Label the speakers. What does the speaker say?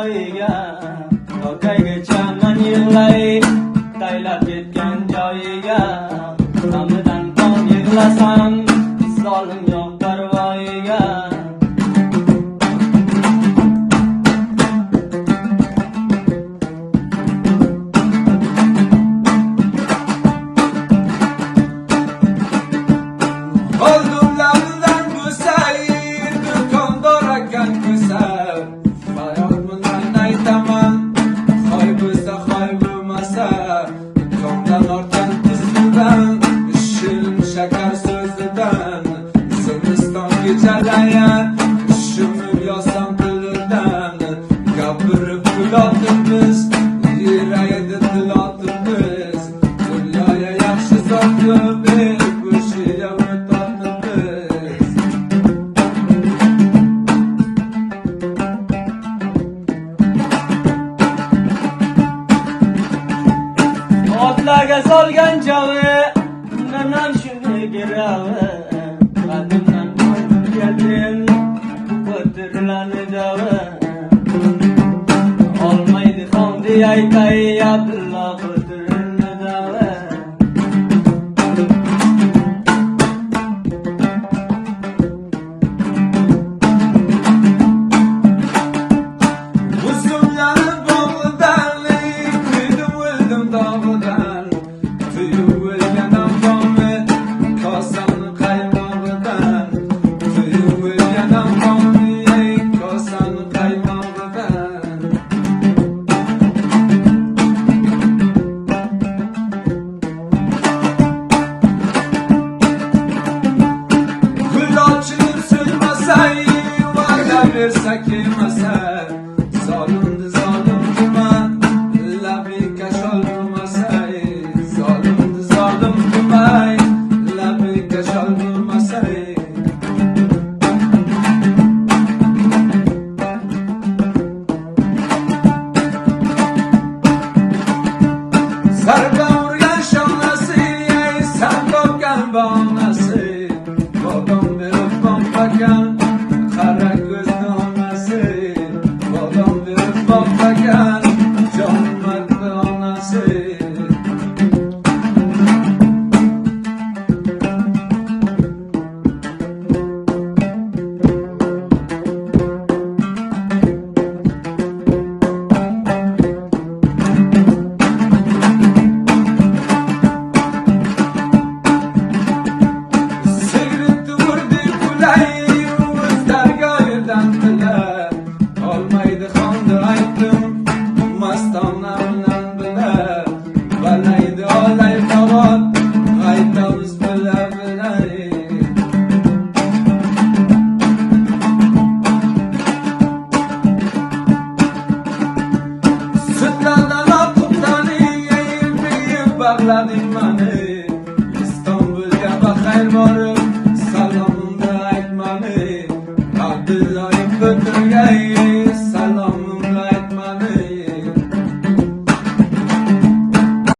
Speaker 1: joyiga Tokaygacha men yig'lay Taylab ketgan joyiga G'amidan qon yig'lasam Zolim yo'q parvoyiga
Speaker 2: Şakar sözlüden Zimiston geceleyen Üşümür yasam dilinden Kapırıp kulattınız Yüreğde dilattınız Dünyaya yakşı zatlı bir kuşiye mütattınız
Speaker 1: Otlarga solgan joyi Menam shuni giravi Qadimdan qo'yib keldim Qo'tirlani davi Olmaydi xomdi aytay Abdulla qo'tirni davi
Speaker 2: Uzunlarni bog'idan Kuydim o'ldim dog'idan Tuyib o'lgan ammomi Kosamni qaymog'idan Tuyib o'lgan ammomi Kosamni qaymog'idan Gul ochilib so'ymasa Va'da bersa kelmasa Zolimni zolim dema Labiga shol bo'lmasa Zolimni zolim demay Labiga shol bo'lmasa Zarba urgan shonasi San topgan bonasi Bobom berib boqmagan Qara ko'zni onasi Bobom berib boqmagan Jonmatni onasi Sigirni urdi kulay O'zlarga yerdan tilar Olmaydi xonni aytdim Mastona bilan bilar Balaydi olay qavot Aytamiz bila-bilay Sutlardan oqib tani Miyib bag'lading mani Istanbulga baxayr borib Salomimni aytmani Abdullayev o'tirgay